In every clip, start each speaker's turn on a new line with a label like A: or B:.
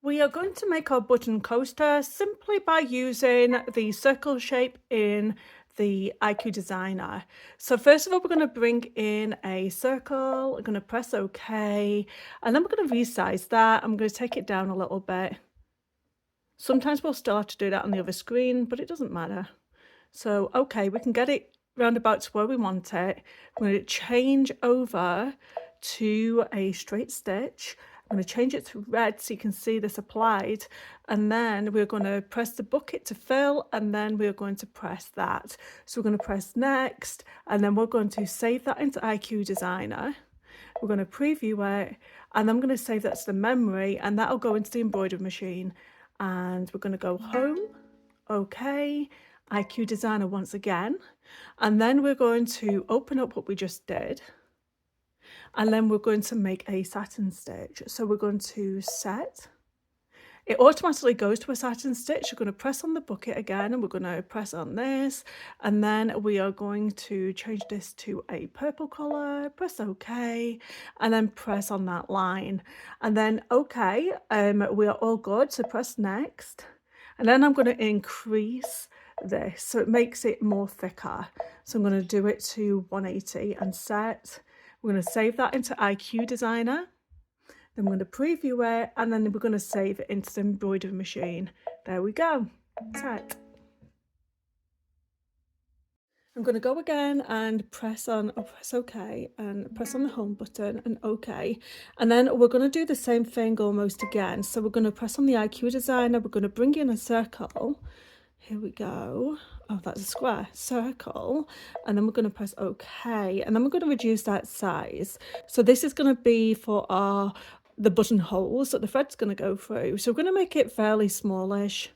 A: We are going to make our button coaster simply by using the circle shape in the IQ Designer. So first of all, we're going to bring in a circle, we're going to press OK, and then we're going to resize that. I'm going to take it down a little bit. Sometimes we'll still have to do that on the other screen, but it doesn't matter. So, okay, we can get it round about to where we want it. I'm going to change over to a straight stitch. I'm going to change it to red so you can see this applied, and then we're going to press the bucket to fill, and then we're going to press that. So we're going to press next, and then we're going to save that into IQ Designer. We're going to preview it, and I'm going to save that to the memory, and that'll go into the embroidery machine. And we're going to go home, okay, IQ Designer once again, and then we're going to open up what we just did, and then we're going to make a satin stitch. So we're going to set. It automatically goes to a satin stitch. You're going to press on the bucket again, and we're going to press on this, and then we are going to change this to a purple color, press OK, and then press on that line, and then OK, we are all good, so press next, and then I'm going to increase this so it makes it more thicker. So I'm going to do it to 180 and set. We're going to save that into IQ Designer. Then we're going to preview it, and then we're going to save it into the embroidery machine. There we go. Set. I'm going to go again and press OK, and press on the home button and OK. And then we're going to do the same thing almost again. So we're going to press on the IQ Designer. We're going to bring in a circle. Here we go. Oh, that's a square circle. And then we're going to press OK. And then we're going to reduce that size. So this is going to be for the buttonholes that the thread's going to go through. So we're going to make it fairly smallish,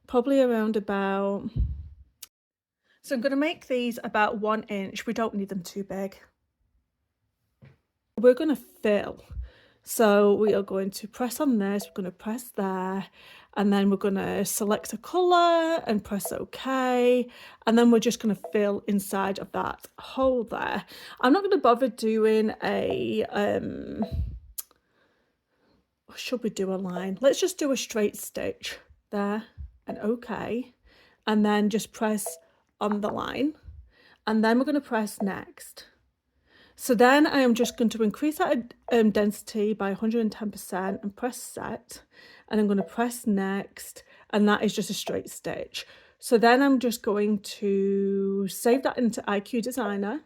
A: probably around about. So I'm going to make these about 1 inch. We don't need them too big. We're going to fill. So we are going to press on this, we're going to press there, and then we're going to select a colour and press OK, and then we're just going to fill inside of that hole there. I'm not going to bother doing a, should we do a line? Let's just do a straight stitch there and OK, and then just press on the line, and then we're going to press next. So then I am just going to increase that density by 110% and press set, and I'm going to press next, and that is just a straight stitch. So then I'm just going to save that into IQ Designer.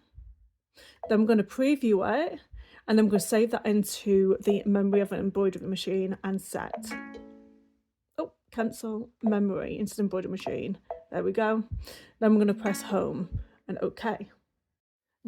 A: Then I'm going to preview it, and I'm going to save that into the memory of an embroidery machine and set. Oh, cancel memory into the embroidery machine. There we go. Then I'm going to press home and OK.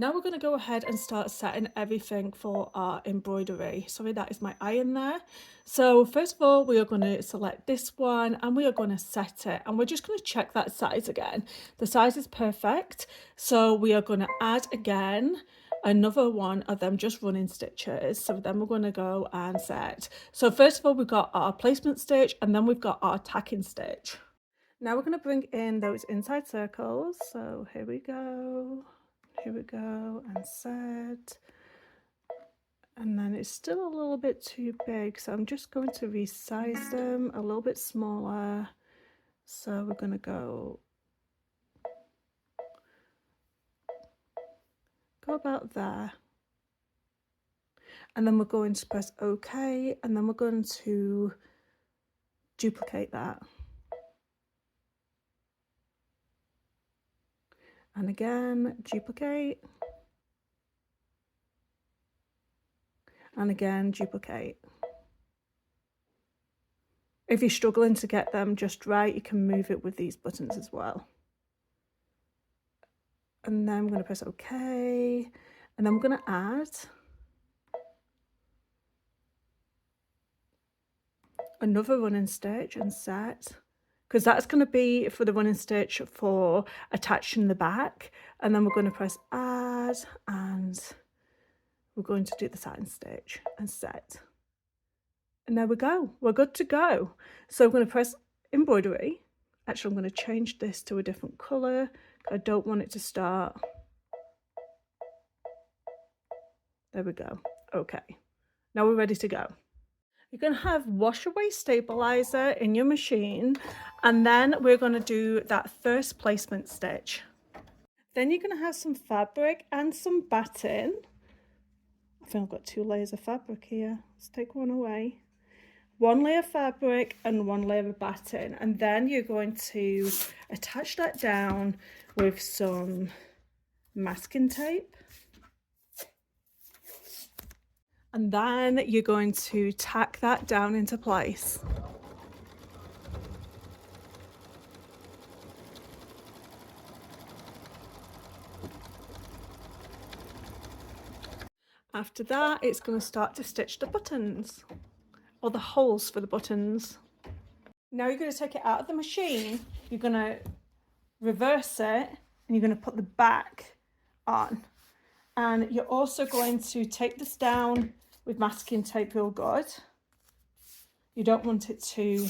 A: Now we're going to go ahead and start setting everything for our embroidery. Sorry, that is my iron there. So first of all, we are going to select this one and we are going to set it. And we're just going to check that size again. The size is perfect. So we are going to add again another one of them just running stitches. So then we're going to go and set. So first of all, we've got our placement stitch, and then we've got our tacking stitch. Now we're going to bring in those inside circles. So here we go. Here we go, and set, and then it's still a little bit too big, so I'm just going to resize them a little bit smaller. So we're going to go about there, and then we're going to press OK, and then we're going to duplicate that. And again, duplicate. And again, duplicate. If you're struggling to get them just right, you can move it with these buttons as well. And then I'm going to press OK. And then I'm going to add another running stitch and set, because that's going to be for the running stitch for attaching the back. And then we're going to press add, and we're going to do the satin stitch and set. And there we go, we're good to go. So I'm going to press embroidery. Actually, I'm going to change this to a different colour. I don't want it to start. There we go. Okay, now we're ready to go. You're going to have wash away stabilizer in your machine, and then we're going to do that first placement stitch. Then you're going to have some fabric and some batting. I think I've got 2 layers of fabric here. Let's take one away. 1 layer of fabric and 1 layer of batting, and then you're going to attach that down with some masking tape. And then you're going to tack that down into place. After that, it's going to start to stitch the buttons, or the holes for the buttons. Now you're going to take it out of the machine, you're going to reverse it, and you're going to put the back on. And you're also going to take this down with masking tape real good. You don't want it to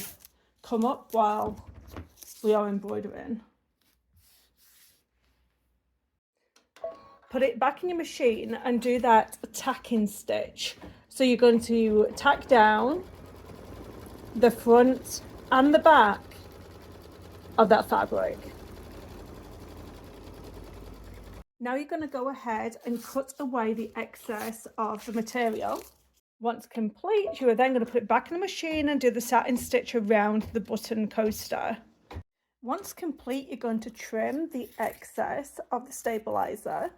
A: come up while we are embroidering. Put it back in your machine and do that tacking stitch. So you're going to tack down the front and the back of that fabric. Now you're going to go ahead and cut away the excess of the material. Once complete, you are then going to put it back in the machine and do the satin stitch around the button coaster. Once complete, you're going to trim the excess of the stabilizer.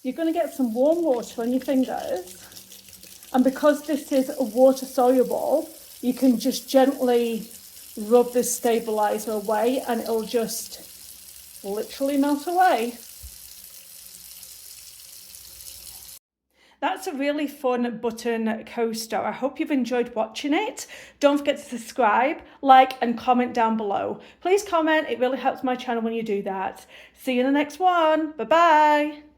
A: You're going to get some warm water on your fingers, and because this is water soluble, you can just gently rub the stabilizer away and it'll just literally melt away. That's a really fun button coaster. I hope you've enjoyed watching it. Don't forget to subscribe, like, and comment down below. Please comment, it really helps my channel when you do that. See you in the next one. Bye-bye.